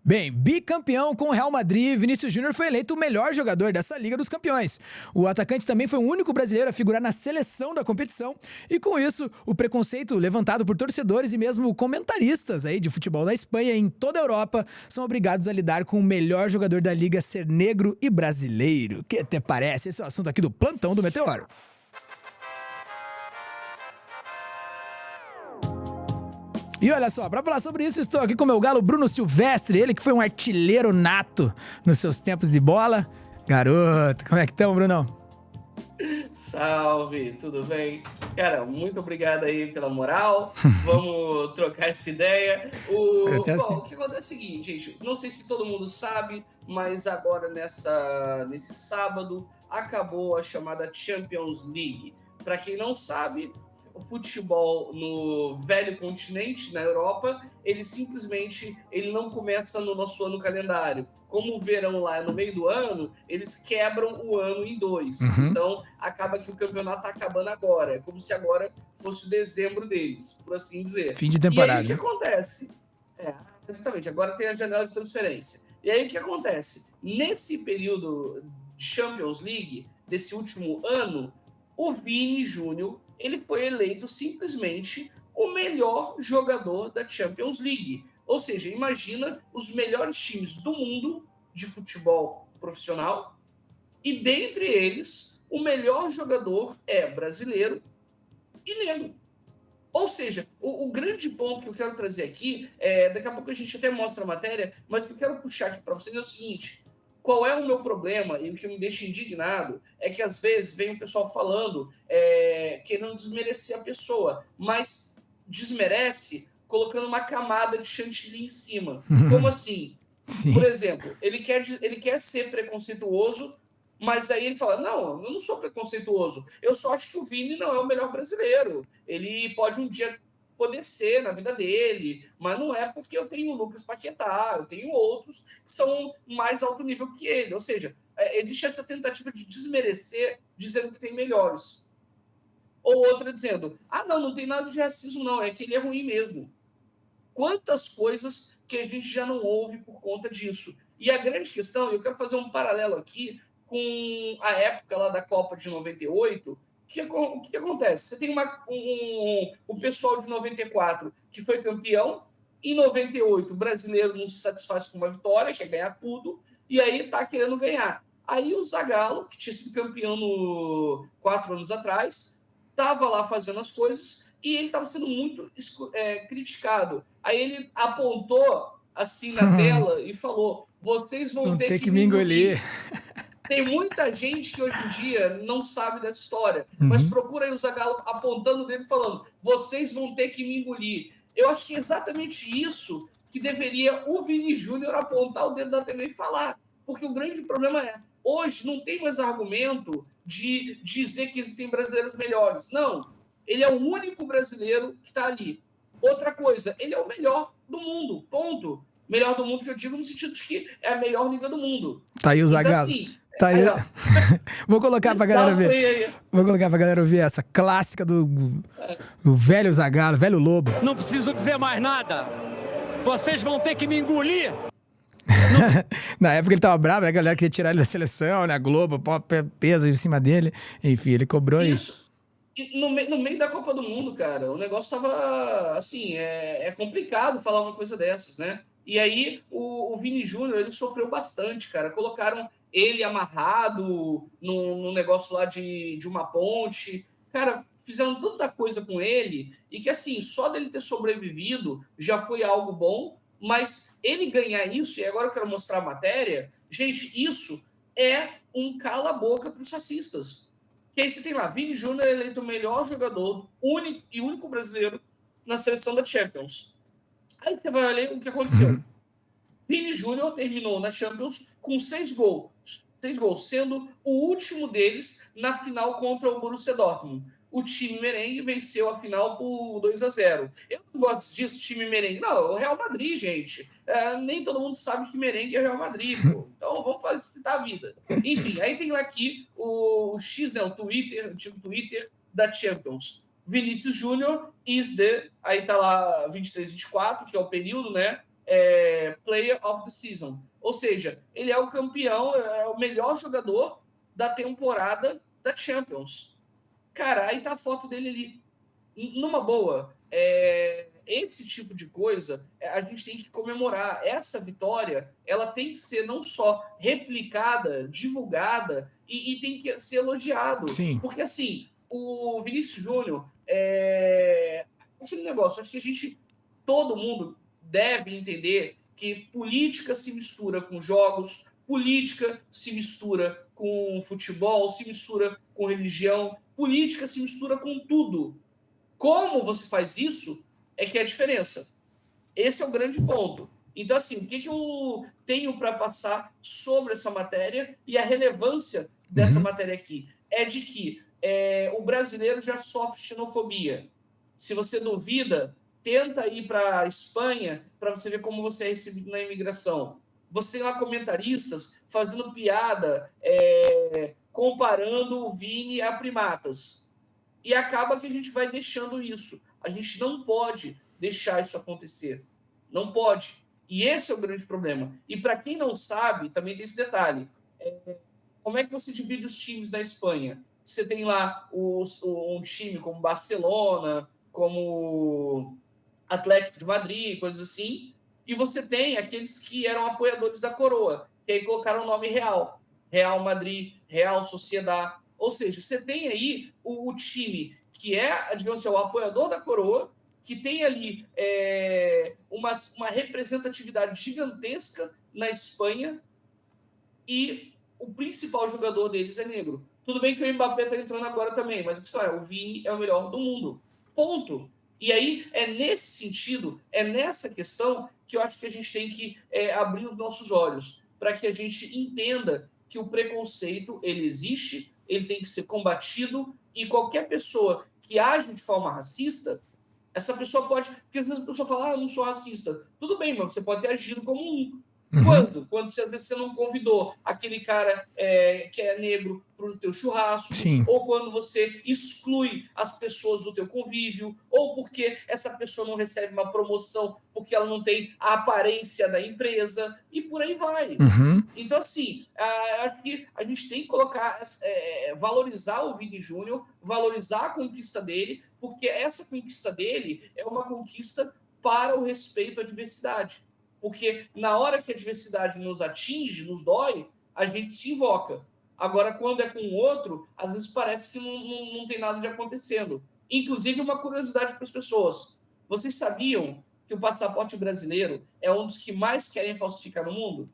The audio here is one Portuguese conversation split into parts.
Bem, bicampeão com o Real Madrid, Vinícius Júnior foi eleito o melhor jogador dessa Liga dos Campeões. O atacante também foi o único brasileiro a figurar na seleção da competição e, com isso, o preconceito levantado por torcedores e mesmo comentaristas aí de futebol na Espanha e em toda a Europa são obrigados a lidar com o melhor jogador da Liga ser negro e brasileiro. Que até parece? Esse é o assunto aqui do Plantão do Meteoro. E olha só, pra falar sobre isso, estou aqui com o meu galo Bruno Silvestre, ele que foi um artilheiro nato nos seus tempos de bola. Garoto, como é que estão, Brunão? Salve, tudo bem? Cara, muito obrigado aí pela moral. Vamos trocar essa ideia. O que acontece é o seguinte, gente, não sei se todo mundo sabe, mas agora nesse sábado acabou a chamada Champions League. Para quem não sabe, o futebol no velho continente, na Europa, ele simplesmente não começa no nosso ano calendário. Como o verão lá é no meio do ano, eles quebram o ano em dois. Então, acaba que o campeonato está acabando agora. É como se agora fosse o dezembro deles, por assim dizer. Fim de temporada. E aí, o que acontece? Exatamente, agora tem a janela de transferência. E aí, o que acontece? Nesse período de Champions League, desse último ano, o Vini Júnior, ele foi eleito simplesmente o melhor jogador da Champions League. Ou seja, imagina os melhores times do mundo de futebol profissional e, dentre eles, o melhor jogador é brasileiro e negro. Ou seja, o grande ponto que eu quero trazer aqui, daqui a pouco a gente até mostra a matéria, mas o que eu quero puxar aqui para vocês é o seguinte: qual é o meu problema e o que me deixa indignado é que às vezes vem o pessoal falando, querendo desmerecer a pessoa, mas desmerece colocando uma camada de chantilly em cima. Como assim? Sim. Por exemplo, ele quer ser preconceituoso, mas aí ele fala, não, eu não sou preconceituoso, eu só acho que o Vini não é o melhor brasileiro. Ele pode um dia poder ser na vida dele, mas não é porque eu tenho o Lucas Paquetá, eu tenho outros que são mais alto nível que ele. Ou seja, existe essa tentativa de desmerecer, dizendo que tem melhores. Ou outra dizendo, não tem nada de racismo não, é que ele é ruim mesmo. Quantas coisas que a gente já não ouve por conta disso. E a grande questão, eu quero fazer um paralelo aqui com a época lá da Copa de 98, o que acontece? Você tem o pessoal de 94 que foi campeão, em 98 o brasileiro não se satisfaz com uma vitória, quer ganhar tudo, e aí tá querendo ganhar. Aí o Zagallo, que tinha sido campeão 4 anos atrás, estava lá fazendo as coisas e ele estava sendo muito criticado. Aí ele apontou assim na tela e falou, vocês vão ter que me engolir. Tem muita gente que hoje em dia não sabe dessa história, mas procura aí o Zagallo apontando o dedo e falando, vocês vão ter que me engolir. Eu acho que é exatamente isso que deveria o Vini Júnior apontar o dedo na TV e falar, porque o grande problema é, hoje não tem mais argumento de dizer que existem brasileiros melhores. Não, ele é o único brasileiro que está ali. Outra coisa, ele é o melhor do mundo, ponto. Melhor do mundo que eu digo no sentido de que é a melhor liga do mundo. Tá aí o Zagallo. Então, assim, tá aí. Vou colocar pra galera ver. Vou colocar pra galera ouvir essa clássica do velho Zagallo, velho Lobo. Não preciso dizer mais nada. Vocês vão ter que me engolir. Na época ele tava bravo, né? A galera queria tirar ele da seleção, né? A Globo, peso em cima dele. Enfim, ele cobrou isso. No meio da Copa do Mundo, cara, o negócio tava, assim, é complicado falar uma coisa dessas, né? E aí o Vini Júnior, ele sofreu bastante, cara. Colocaram ele amarrado num negócio lá de uma ponte. Cara, fizeram tanta coisa com ele e que, assim, só dele ter sobrevivido já foi algo bom, mas ele ganhar isso, e agora eu quero mostrar a matéria, gente, isso é um cala-boca para os racistas. Que aí você tem lá, Vini Júnior eleito o melhor jogador, único brasileiro na seleção da Champions. Aí você vai olhar o que aconteceu. Vini Júnior terminou na Champions com 6 gols. 6 gols, sendo o último deles na final contra o Borussia Dortmund. O time merengue venceu a final por 2-0. Eu não gosto disso, time merengue. Não, é o Real Madrid, gente. Nem todo mundo sabe que merengue é o Real Madrid, pô. Então vamos facilitar a vida. Enfim, aí tem lá aqui o X, né, o antigo Twitter da Champions. Vinícius Júnior is the... Aí tá lá 23-24, que é o período, né? Player of the Season. Ou seja, ele é o campeão, é o melhor jogador da temporada da Champions. Cara, aí tá a foto dele ali. Numa boa, esse tipo de coisa a gente tem que comemorar. Essa vitória, ela tem que ser não só replicada, divulgada e tem que ser elogiado. Sim. Porque, assim, o Vinícius Júnior, aquele negócio, acho que todo mundo deve entender que política se mistura com jogos, política se mistura com futebol, se mistura com religião, política se mistura com tudo. Como você faz isso é que é a diferença. Esse é o grande ponto. Então, assim, o que eu tenho para passar sobre essa matéria e a relevância dessa matéria aqui? É de que o brasileiro já sofre xenofobia. Se você duvida, tenta ir para a Espanha para você ver como você é recebido na imigração. Você tem lá comentaristas fazendo piada, comparando o Vini a primatas. E acaba que a gente vai deixando isso. A gente não pode deixar isso acontecer. Não pode. E esse é o grande problema. E para quem não sabe, também tem esse detalhe. Como é que você divide os times na Espanha? Você tem lá um time como Barcelona, como Atlético de Madrid, coisas assim. E você tem aqueles que eram apoiadores da coroa, que aí colocaram o nome Real. Real Madrid, Real Sociedad. Ou seja, você tem aí o time que é, digamos assim, o apoiador da coroa, que tem ali uma representatividade gigantesca na Espanha e o principal jogador deles é negro. Tudo bem que o Mbappé está entrando agora também, mas o Vini é o melhor do mundo. Ponto. E aí é nesse sentido, é nessa questão que eu acho que a gente tem que abrir os nossos olhos para que a gente entenda que o preconceito ele existe, ele tem que ser combatido e qualquer pessoa que age de forma racista, essa pessoa pode... Porque às vezes a pessoa fala, eu não sou racista. Tudo bem, mas você pode ter agido como um. Quando? Quando às vezes você não convidou aquele cara que é negro para o teu churrasco, Sim. ou quando você exclui as pessoas do teu convívio, ou porque essa pessoa não recebe uma promoção porque ela não tem a aparência da empresa, e por aí vai. Então, assim, acho que a gente tem que colocar, valorizar o Vini Júnior, valorizar a conquista dele, porque essa conquista dele é uma conquista para o respeito à diversidade. Porque na hora que a diversidade nos atinge, nos dói, a gente se invoca. Agora, quando é com o outro, às vezes parece que não tem nada de acontecendo. Inclusive, uma curiosidade para as pessoas. Vocês sabiam que o passaporte brasileiro é um dos que mais querem falsificar no mundo?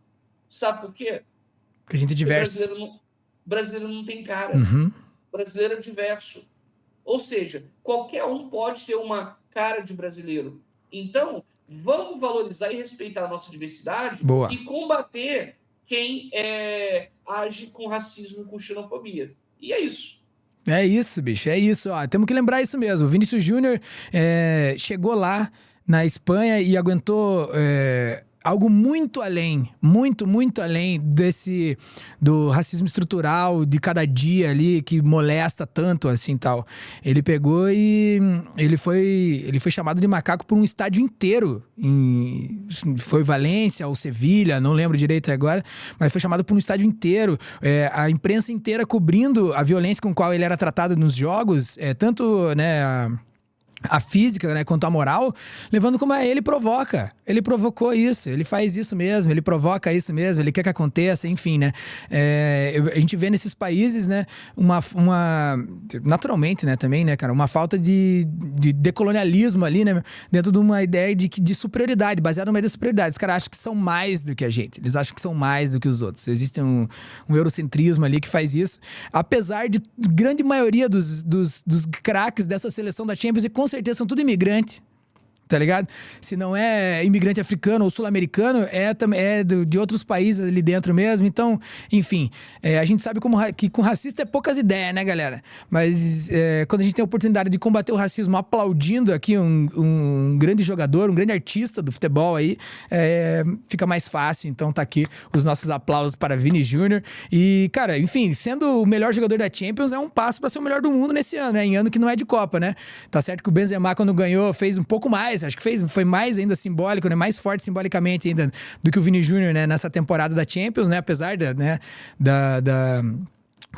Sabe por quê? Porque a gente é diverso. Brasileiro não tem cara. Brasileiro é diverso. Ou seja, qualquer um pode ter uma cara de brasileiro. Então, vamos valorizar e respeitar a nossa diversidade. Boa. E combater quem age com racismo e com xenofobia. E é isso. É isso, bicho, é isso. Ó, temos que lembrar isso mesmo. O Vinícius Júnior chegou lá na Espanha e aguentou algo muito além, muito além do racismo estrutural de cada dia ali, que molesta tanto, assim, tal. Ele pegou e ele foi chamado de macaco por um estádio inteiro. Foi Valência ou Sevilha, não lembro direito agora, mas foi chamado por um estádio inteiro. A imprensa inteira cobrindo a violência com a qual ele era tratado nos jogos, tanto, né, a física, né, quanto a moral, levando como ele provoca. Ele provocou isso, ele faz isso mesmo, ele provoca isso mesmo, ele quer que aconteça, enfim, né? A gente vê nesses países, né, naturalmente, né, também, né, cara, uma falta de decolonialismo ali, né, dentro de uma ideia de superioridade, baseada numa ideia de superioridade. Os caras acham que são mais do que a gente, eles acham que são mais do que os outros. Existe um eurocentrismo ali que faz isso, apesar de grande maioria dos craques dessa seleção da Champions, e com certeza são tudo imigrante, tá ligado? Se não é imigrante africano ou sul-americano, de outros países ali dentro mesmo. Então, enfim, a gente sabe que com racista é poucas ideias, né, galera? Mas quando a gente tem a oportunidade de combater o racismo aplaudindo aqui um grande jogador, um grande artista do futebol aí, fica mais fácil. Então tá aqui os nossos aplausos para Vini Júnior. E, cara, enfim, sendo o melhor jogador da Champions, é um passo para ser o melhor do mundo nesse ano, né? Em ano que não é de Copa, né? Tá certo que o Benzema, quando ganhou, fez um pouco mais mais, acho que foi mais ainda simbólico, né? Mais forte simbolicamente ainda do que o Vini Júnior, né? Nessa temporada da Champions, né? Apesar da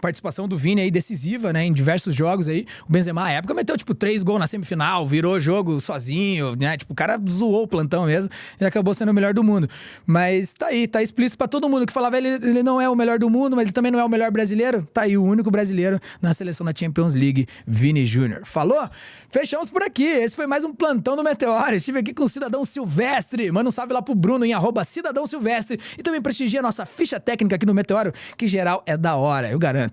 participação do Vini aí decisiva, né, em diversos jogos aí. O Benzema, à época, meteu, 3 gols na semifinal, virou jogo sozinho, né, o cara zoou o plantão mesmo e acabou sendo o melhor do mundo. Mas tá aí, tá explícito pra todo mundo que falava ele não é o melhor do mundo, mas ele também não é o melhor brasileiro. Tá aí o único brasileiro na seleção da Champions League, Vini Júnior. Falou? Fechamos por aqui. Esse foi mais um plantão do Meteoro. Estive aqui com o Cidadão Silvestre. Manda um salve lá pro Bruno em @Cidadão Silvestre e também prestigia a nossa ficha técnica aqui no Meteoro, que geral é da hora, eu garanto.